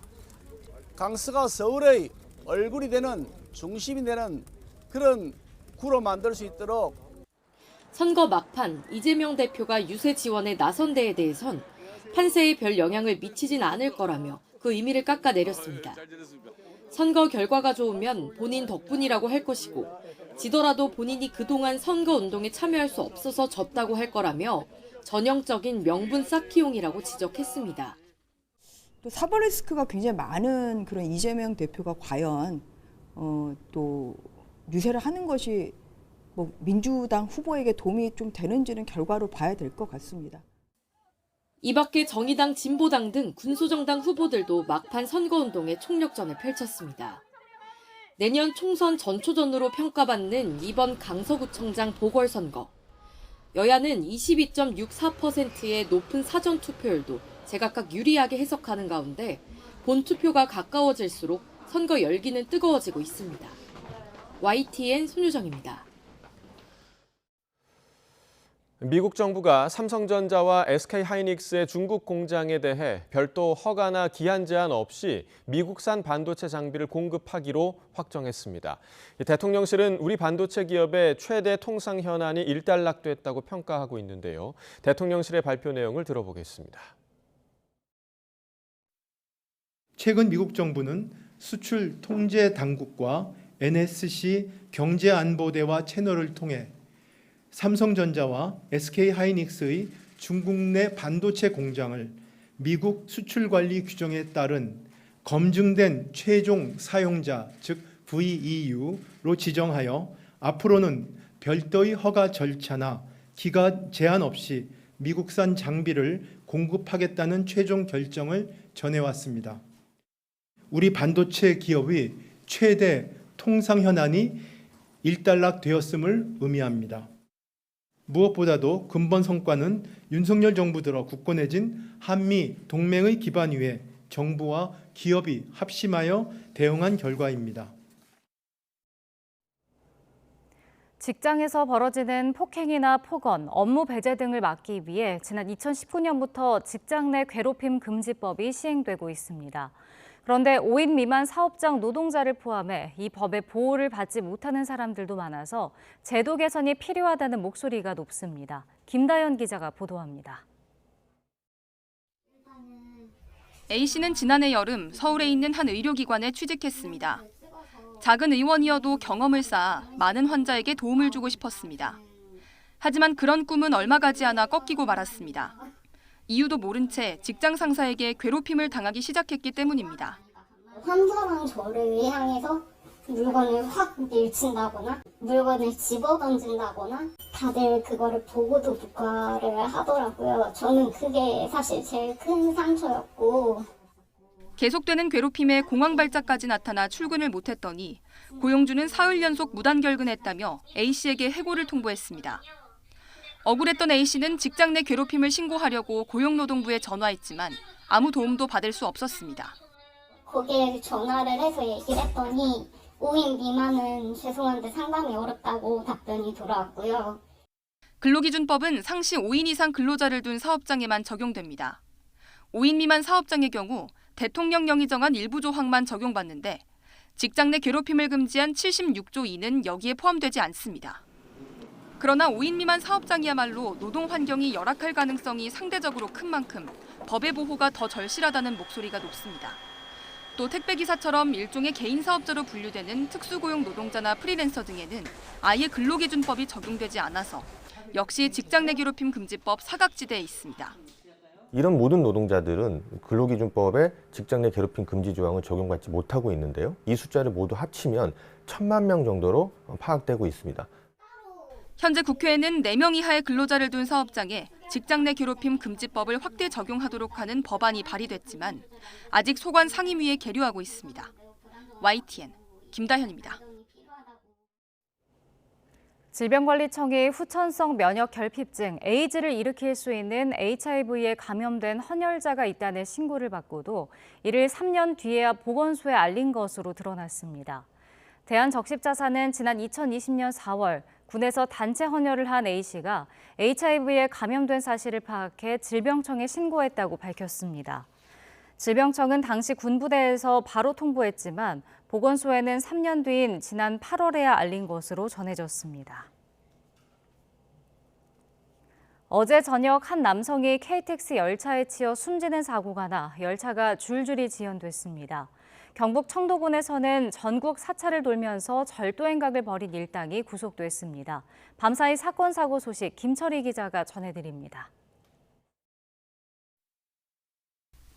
강서가 서울의 얼굴이 되는, 중심이 되는 그런 구로 만들 수 있도록. 선거 막판 이재명 대표가 유세 지원에 나선 데에 대해선 판세에 별 영향을 미치진 않을 거라며 그 의미를 깎아내렸습니다. 선거 결과가 좋으면 본인 덕분이라고 할 것이고 지더라도 본인이 그동안 선거운동에 참여할 수 없어서 졌다고 할 거라며 전형적인 명분 쌓기용이라고 지적했습니다. 또 사법 리스크가 굉장히 많은 그런 이재명 대표가 과연 또 유세를 하는 것이 뭐 민주당 후보에게 도움이 좀 되는지는 결과로 봐야 될 것 같습니다. 이 밖에 정의당, 진보당 등 군소정당 후보들도 막판 선거운동에 총력전을 펼쳤습니다. 내년 총선 전초전으로 평가받는 이번 강서구청장 보궐선거. 여야는 22.64%의 높은 사전투표율도 제각각 유리하게 해석하는 가운데 본투표가 가까워질수록 선거 열기는 뜨거워지고 있습니다. YTN 손유정입니다. 미국 정부가 삼성전자와 SK하이닉스의 중국 공장에 대해 별도 허가나 기한 제한 없이 미국산 반도체 장비를 공급하기로 확정했습니다. 대통령실은 우리 반도체 기업의 최대 통상 현안이 일단락됐다고 평가하고 있는데요. 대통령실의 발표 내용을 들어보겠습니다. 최근 미국 정부는 수출 통제 당국과 NSC 경제안보대화 채널을 통해 삼성전자와 SK하이닉스의 중국 내 반도체 공장을 미국 수출관리 규정에 따른 검증된 최종 사용자, 즉 VEU로 지정하여 앞으로는 별도의 허가 절차나 기간 제한 없이 미국산 장비를 공급하겠다는 최종 결정을 전해왔습니다. 우리 반도체 기업의 최대 통상 현안이 일단락되었음을 의미합니다. 무엇보다도 근본 성과는 윤석열 정부 들어 굳건해진 한미 동맹의 기반 위에 정부와 기업이 합심하여 대응한 결과입니다. 직장에서 벌어지는 폭행이나 폭언, 업무 배제 등을 막기 위해 지난 2019년부터 직장 내 괴롭힘 금지법이 시행되고 있습니다. 그런데 5인 미만 사업장 노동자를 포함해 이 법의 보호를 받지 못하는 사람들도 많아서 제도 개선이 필요하다는 목소리가 높습니다. 김다연 기자가 보도합니다. A씨는 지난해 여름 서울에 있는 한 의료기관에 취직했습니다. 작은 의원이어도 경험을 쌓아 많은 환자에게 도움을 주고 싶었습니다. 하지만 그런 꿈은 얼마 가지 않아 꺾이고 말았습니다. 이유도 모른 채 직장 상사에게 괴롭힘을 당하기 시작했기 때문입니다. 환자랑 저를 향해서 물건을 확 밀친다거나 물건을 집어던진다거나 다들 그거를 보고도 묵과를 하더라고요. 저는 그게 사실 제일 큰 상처였고. 계속되는 괴롭힘에 공황발작까지 나타나 출근을 못했더니 고용주는 사흘 연속 무단 결근했다며 A씨에게 해고를 통보했습니다. 억울했던 A씨는 직장 내 괴롭힘을 신고하려고 고용노동부에 전화했지만 아무 도움도 받을 수 없었습니다. 거기에 전화를 해서 얘기를 했더니 5인 미만은 죄송한데 상담이 어렵다고 답변이 돌아왔고요. 근로기준법은 상시 5인 이상 근로자를 둔 사업장에만 적용됩니다. 5인 미만 사업장의 경우 대통령령이 정한 일부 조항만 적용받는데 직장 내 괴롭힘을 금지한 76조 2는 여기에 포함되지 않습니다. 그러나 5인 미만 사업장이야말로 노동 환경이 열악할 가능성이 상대적으로 큰 만큼 법의 보호가 더 절실하다는 목소리가 높습니다. 또 택배기사처럼 일종의 개인 사업자로 분류되는 특수고용 노동자나 프리랜서 등에는 아예 근로기준법이 적용되지 않아서 역시 직장 내 괴롭힘 금지법 사각지대에 있습니다. 이런 모든 노동자들은 근로기준법의 직장 내 괴롭힘 금지 조항을 적용받지 못하고 있는데요. 이 숫자를 모두 합치면 1,000만 명 정도로 파악되고 있습니다. 현재 국회에는 4명 이하의 근로자를 둔 사업장에 직장 내 괴롭힘 금지법을 확대 적용하도록 하는 법안이 발의됐지만 아직 소관 상임위에 계류하고 있습니다. YTN 김다현입니다. 질병관리청이 후천성 면역 결핍증 에이즈를 일으킬 수 있는 HIV에 감염된 헌혈자가 있다는 신고를 받고도 이를 3년 뒤에야 보건소에 알린 것으로 드러났습니다. 대한적십자사는 지난 2020년 4월 군에서 단체 헌혈을 한 A씨가 HIV에 감염된 사실을 파악해 질병청에 신고했다고 밝혔습니다. 질병청은 당시 군부대에서 바로 통보했지만 보건소에는 3년 뒤인 지난 8월에야 알린 것으로 전해졌습니다. 어제 저녁 한 남성이 KTX 열차에 치여 숨지는 사고가 나 열차가 줄줄이 지연됐습니다. 경북 청도군에서는 전국 4차를 돌면서 절도행각을 벌인 일당이 구속됐습니다. 밤사이 사건 사고 소식 김철희 기자가 전해드립니다.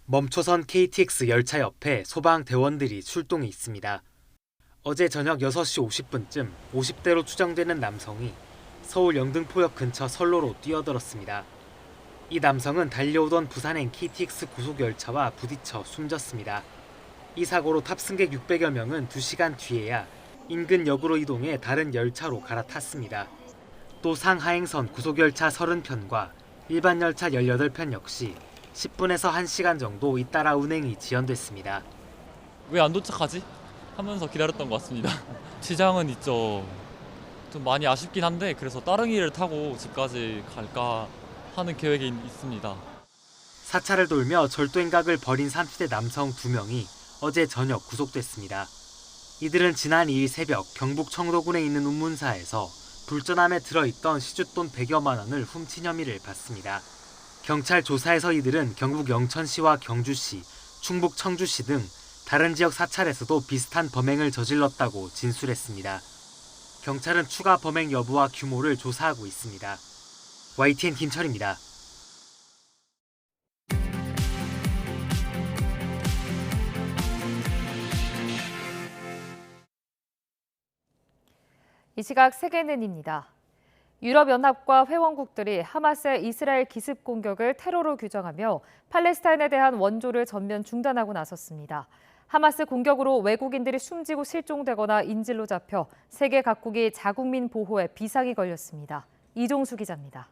멈춰선 KTX 열차 옆에 소방대원들이 출동해 있습니다. 어제 저녁 6시 50분쯤 50대로 추정되는 남성이 서울 영등포역 근처 선로로 뛰어들었습니다. 이 남성은 달려오던 부산행 KTX 고속열차와 부딪혀 숨졌습니다. 이 사고로 탑승객 600여 명은 2시간 뒤에야 인근 역으로 이동해 다른 열차로 갈아탔습니다. 또 상하행선 고속열차 30편과 일반 열차 18편 역시 10분에서 1시간 정도 잇따라 운행이 지연됐습니다. 왜 안 도착하지? 하면서 기다렸던 것 같습니다. 지장은 있죠. 좀 많이 아쉽긴 한데 그래서 따릉이를 타고 집까지 갈까 하는 계획이 있습니다. 4차를 돌며 절도행각을 벌인 30대 남성 2명이 어제 저녁 구속됐습니다. 이들은 지난 2일 새벽 경북 청도군에 있는 운문사에서 불전함에 들어있던 시주돈 100여만 원을 훔친 혐의를 받습니다. 경찰 조사에서 이들은 경북 영천시와 경주시, 충북 청주시 등 다른 지역 사찰에서도 비슷한 범행을 저질렀다고 진술했습니다. 경찰은 추가 범행 여부와 규모를 조사하고 있습니다. YTN 김철입니다. 이 시각 세계는입니다. 유럽연합과 회원국들이 하마스의 이스라엘 기습 공격을 테러로 규정하며 팔레스타인에 대한 원조를 전면 중단하고 나섰습니다. 하마스 공격으로 외국인들이 숨지고 실종되거나 인질로 잡혀 세계 각국이 자국민 보호에 비상이 걸렸습니다. 이종수 기자입니다.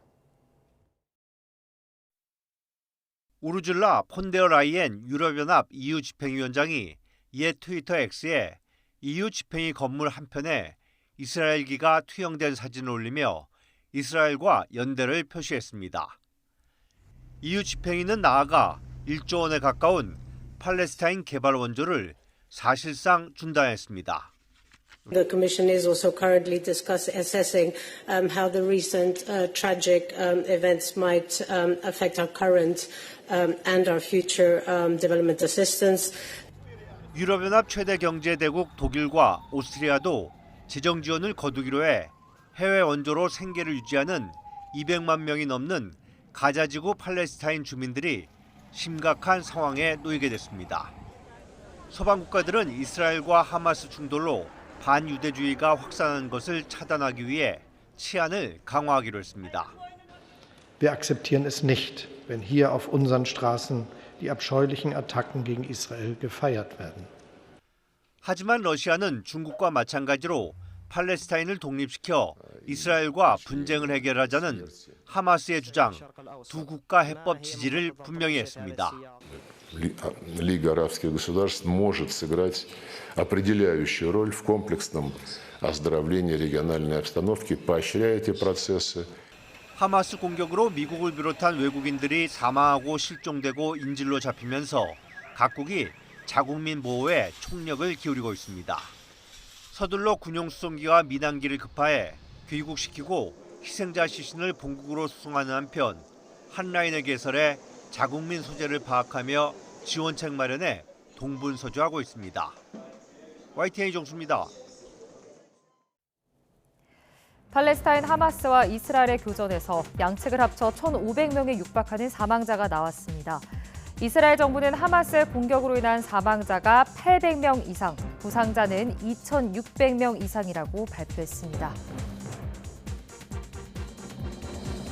우르줄라 폰데어 라이엔 유럽연합 EU 집행위원장이 옛 트위터 X에 EU 집행위 건물 한편에 이스라엘기가 투영된 사진을 올리며 이스라엘과 연대를 표시했습니다. EU 집행위는 나아가 1조 원에 가까운 팔레스타인 개발 원조를 사실상 중단했습니다. The Commission is also currently assessing how the recent tragic events might affect our current and our future development assistance. 유럽연합 최대 경제대국 독일과 오스트리아도 재정 지원을 거두기로 해 해외 원조로 생계를 유지하는 200만 명이 넘는 가자지구 팔레스타인 주민들이 심각한 상황에 놓이게 됐습니다. 서방 국가들은 이스라엘과 하마스 충돌로 반유대주의가 확산하는 것을 차단하기 위해 치안을 강화하기로 했습니다. Wir akzeptieren es nicht, wenn hier auf unseren Straßen die abscheulichen Attacken gegen Israel gefeiert werden. 하지만 러시아는 중국과 마찬가지로 팔레스타인을 독립시켜 이스라엘과 분쟁을 해결하자는 하마스의 주장, 두 국가 해법 지지를 분명히 했습니다. Лига арабских государств может сыграть определяющую роль в комплексном оздоровлении региональной обстановки, поощряя эти процессы. 하마스 공격으로 미국을 비롯한 외국인들이 사망하고 실종되고 인질로 잡히면서 각국이 자국민 보호에 총력을 기울이고 있습니다. 서둘러 군용수송기와 민항기를 급파해 귀국시키고 희생자 시신을 본국으로 수송하는 한편 한라인의 개설에 자국민 소재를 파악하며 지원책 마련에 동분서주하고 있습니다. YTN 정수입니다. 팔레스타인 하마스와 이스라엘의 교전에서 양측을 합쳐 1,500명에 육박하는 사망자가 나왔습니다. 이스라엘 정부는 하마스의 공격으로 인한 사망자가 800명 이상, 부상자는 2,600명 이상이라고 발표했습니다.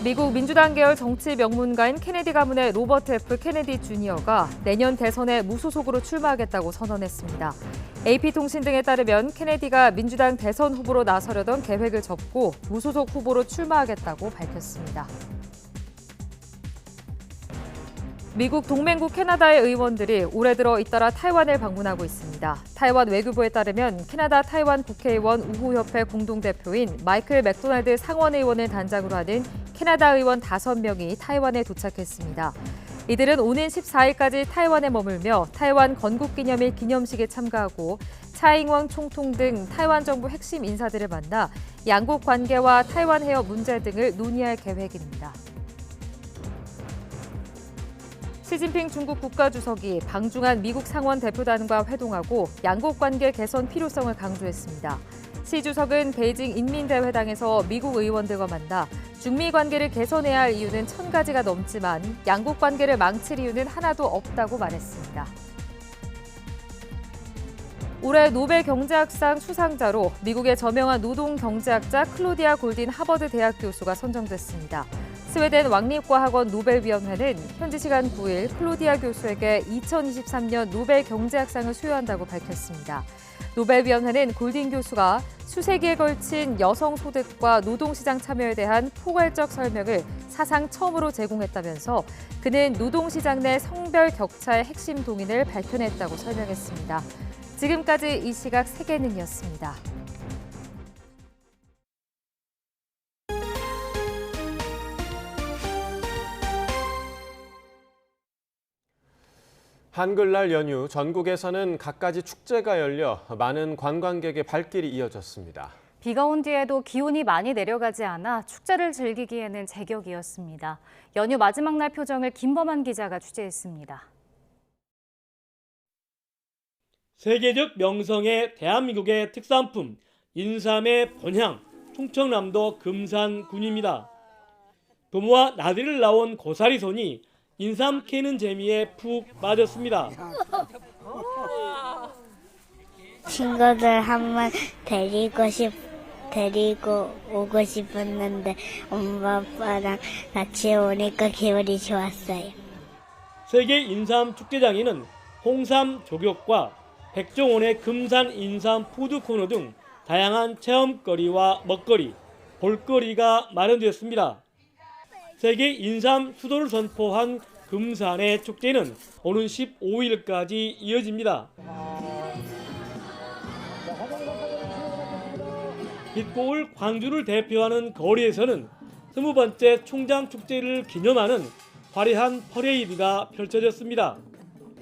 미국 민주당 계열 정치 명문가인 케네디 가문의 로버트 F. 케네디 주니어가 내년 대선에 무소속으로 출마하겠다고 선언했습니다. AP통신 등에 따르면 케네디가 민주당 대선 후보로 나서려던 계획을 접고 무소속 후보로 출마하겠다고 밝혔습니다. 미국 동맹국 캐나다의 의원들이 올해 들어 잇따라 타이완을 방문하고 있습니다. 타이완 외교부에 따르면 캐나다 타이완 국회의원 우호협회 공동대표인 마이클 맥도날드 상원의원을 단장으로 하는 캐나다 의원 5명이 타이완에 도착했습니다. 이들은 오는 14일까지 타이완에 머물며 타이완 건국기념일 기념식에 참가하고 차잉원 총통 등 타이완 정부 핵심 인사들을 만나 양국 관계와 타이완 해협 문제 등을 논의할 계획입니다. 시진핑 중국 국가주석이 방중한 미국 상원 대표단과 회동하고 양국 관계 개선 필요성을 강조했습니다. 시 주석은 베이징 인민대회당에서 미국 의원들과 만나 중미 관계를 개선해야 할 이유는 1000가지가 넘지만 양국 관계를 망칠 이유는 하나도 없다고 말했습니다. 올해 노벨 경제학상 수상자로 미국의 저명한 노동경제학자 클로디아 골딘 하버드 대학 교수가 선정됐습니다. 스웨덴 왕립과학원 노벨위원회는 현지 시간 9일 클로디아 교수에게 2023년 노벨 경제학상을 수여한다고 밝혔습니다. 노벨위원회는 골딘 교수가 수세기에 걸친 여성 소득과 노동시장 참여에 대한 포괄적 설명을 사상 처음으로 제공했다면서 그는 노동시장 내 성별 격차의 핵심 동인을 밝혀냈다고 설명했습니다. 지금까지 이 시각 세계능이었습니다. 한글날 연휴 전국에서는 갖가지 축제가 열려 많은 관광객의 발길이 이어졌습니다. 비가 온 뒤에도 기온이 많이 내려가지 않아 축제를 즐기기에는 제격이었습니다. 연휴 마지막 날 표정을 김범한 기자가 취재했습니다. 세계적 명성의 대한민국의 특산품 인삼의 본향 충청남도 금산군입니다. 부모와 나들이를 나온 고사리 손이 인삼 캐는 재미에 푹 빠졌습니다. 친구들 한번 데리고 오고 싶었는데 엄마 아빠랑 같이 오니까 기분이 좋았어요. 세계 인삼 축제장에는 홍삼 조격과 백종원의 금산 인삼 푸드코너 등 다양한 체험거리와 먹거리, 볼거리가 마련되었습니다. 세계 인삼 수도를 선포한 금산의 축제는 오는 15일까지 이어집니다. 빛고울 광주를 대표하는 거리에서는 20번째 충장축제를 기념하는 화려한 퍼레이드가 펼쳐졌습니다.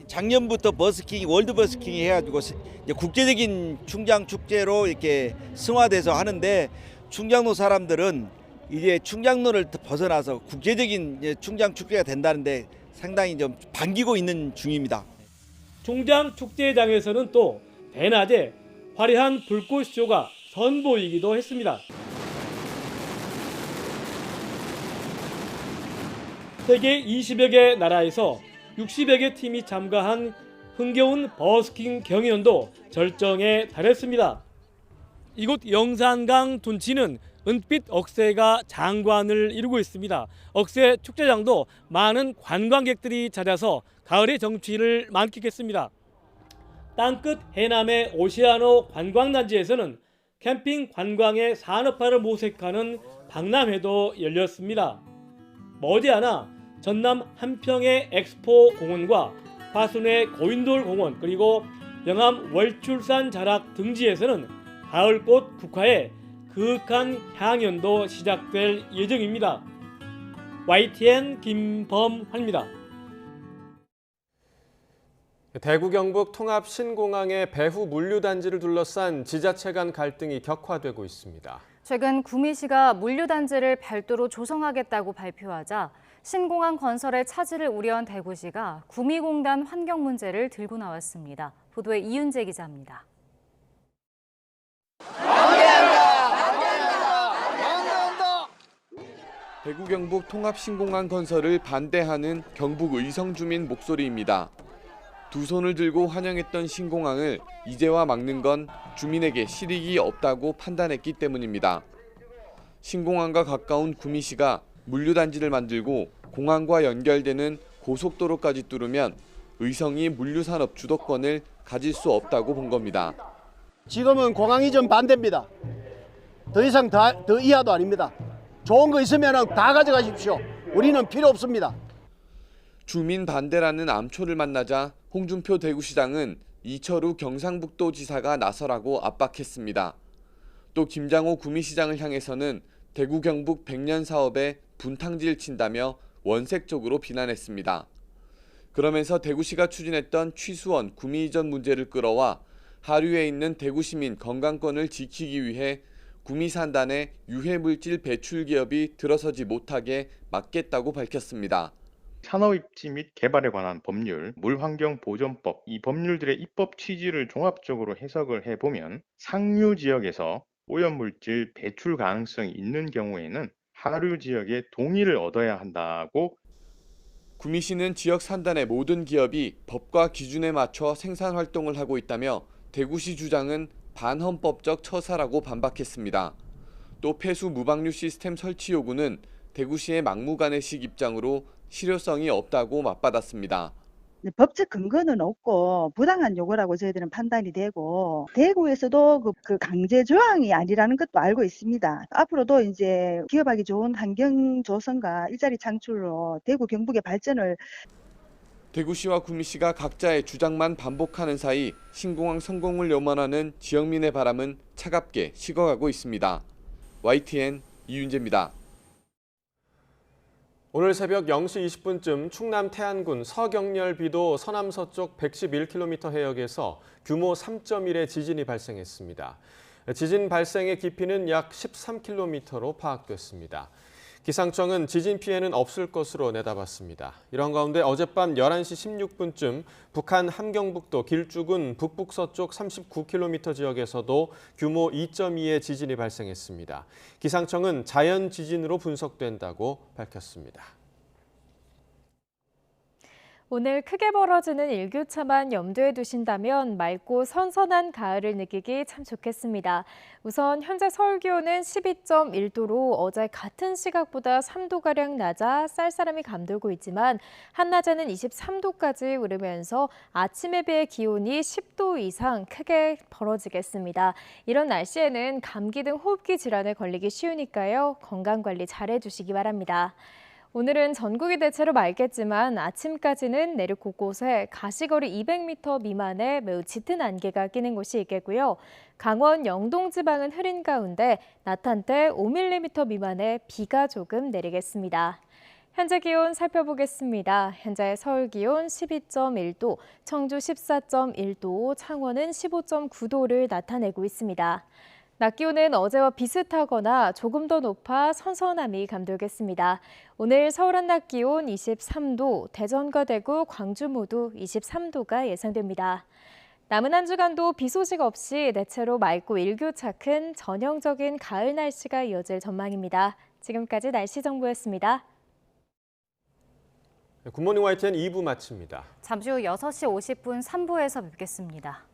작년부터 버스킹, 월드 버스킹 해가지고 이제 국제적인 충장축제로 이렇게 승화돼서 하는데 충장로 사람들은 이제 충장로를 벗어나서 국제적인 충장축제가 된다는데 상당히 좀 반기고 있는 중입니다. 충장축제장에서는 또 대낮에 화려한 불꽃쇼가 선보이기도 했습니다. 세계 20여 개 나라에서 60여 개 팀이 참가한 흥겨운 버스킹 경연도 절정에 달했습니다. 이곳 영산강 둔치는 은빛 억새가 장관을 이루고 있습니다. 억새 축제장도 많은 관광객들이 찾아서 가을의 정취를 만끽했습니다. 땅끝 해남의 오시아노 관광단지에서는 캠핑 관광의 산업화를 모색하는 박람회도 열렸습니다. 머지않아 전남 한평의 엑스포 공원과 화순의 고인돌 공원 그리고 영암 월출산 자락 등지에서는 가을꽃 국화의 그윽한 향연도 시작될 예정입니다. YTN 김범환입니다. 대구 경북 통합 신공항의 배후 물류단지를 둘러싼 지자체 간 갈등이 격화되고 있습니다. 최근 구미시가 물류단지를 별도로 조성하겠다고 발표하자 신공항 건설의 차질을 우려한 대구시가 구미공단 환경 문제를 들고 나왔습니다. 보도에 이윤재 기자입니다. 대구 경북 통합 신공항 건설을 반대하는 경북 의성 주민 목소리입니다. 두 손을 들고 환영했던 신공항을 이제와 막는 건 주민에게 실익이 없다고 판단했기 때문입니다. 신공항과 가까운 구미시가 물류단지를 만들고 공항과 연결되는 고속도로까지 뚫으면 의성이 물류산업 주도권을 가질 수 없다고 본 겁니다. 지금은 공항 이전 반대입니다. 더 이상 더 이하도 아닙니다. 좋은 거 있으면 다 가져가십시오. 우리는 필요 없습니다. 주민 반대라는 암초를 만나자 홍준표 대구시장은 이철우 경상북도지사가 나서라고 압박했습니다. 또 김장호 구미시장을 향해서는 대구 경북 100년 사업에 분탕질 친다며 원색적으로 비난했습니다. 그러면서 대구시가 추진했던 취수원 구미 이전 문제를 끌어와 하류에 있는 대구시민 건강권을 지키기 위해 구미산단의 유해물질 배출 기업이 들어서지 못하게 막겠다고 밝혔습니다. 산업입지 및 개발에 관한 법률, 물환경보존법, 이 법률들의 입법 취지를 종합적으로 해석을 해보면 상류 지역에서 오염물질 배출 가능성이 있는 경우에는 하류 지역의 동의를 얻어야 한다고. 구미시는 지역 산단의 모든 기업이 법과 기준에 맞춰 생산 활동을 하고 있다며 대구시 주장은 반헌법적 처사라고 반박했습니다. 또 폐수 무방류 시스템 설치 요구는 대구시의 막무가내식 입장으로 실효성이 없다고 맞받았습니다. 법적 근거는 없고 부당한 요구라고 저희들은 판단이 되고 대구에서도 그 강제 조항이 아니라는 것도 알고 있습니다. 앞으로도 이제 기업하기 좋은 환경 조성과 일자리 창출로 대구 경북의 발전을. 대구시와 구미시가 각자의 주장만 반복하는 사이 신공항 성공을 염원하는 지역민의 바람은 차갑게 식어가고 있습니다. YTN 이윤재입니다. 오늘 새벽 0시 20분쯤 충남 태안군 서경렬비도 서남서쪽 111km 해역에서 규모 3.1의 지진이 발생했습니다. 지진 발생의 깊이는 약 13km로 파악됐습니다. 기상청은 지진 피해는 없을 것으로 내다봤습니다. 이런 가운데 어젯밤 11시 16분쯤 북한 함경북도 길쭉은 북북서쪽 39km 지역에서도 규모 2.2의 지진이 발생했습니다. 기상청은 자연 지진으로 분석된다고 밝혔습니다. 오늘 크게 벌어지는 일교차만 염두에 두신다면 맑고 선선한 가을을 느끼기 참 좋겠습니다. 우선 현재 서울 기온은 12.1도로 어제 같은 시각보다 3도가량 낮아 쌀쌀함이 감돌고 있지만 한낮에는 23도까지 오르면서 아침에 비해 기온이 10도 이상 크게 벌어지겠습니다. 이런 날씨에는 감기 등 호흡기 질환에 걸리기 쉬우니까요. 건강관리 잘해주시기 바랍니다. 오늘은 전국이 대체로 맑겠지만 아침까지는 내륙 곳곳에 가시거리 200m 미만의 매우 짙은 안개가 끼는 곳이 있겠고요. 강원 영동 지방은 흐린 가운데 낮 한때 5mm 미만의 비가 조금 내리겠습니다. 현재 기온 살펴보겠습니다. 현재 서울 기온 12.1도, 청주 14.1도, 창원은 15.9도를 나타내고 있습니다. 낮 기온은 어제와 비슷하거나 조금 더 높아 선선함이 감돌겠습니다. 오늘 서울 한낮 기온 23도, 대전과 대구, 광주 모두 23도가 예상됩니다. 남은 한 주간도 비 소식 없이 대체로 맑고 일교차큰 전형적인 가을 날씨가 이어질 전망입니다. 지금까지 날씨 정보였습니다. 굿모닝 YTN 2부 마칩니다. 잠시 후 6시 50분 3부에서 뵙겠습니다.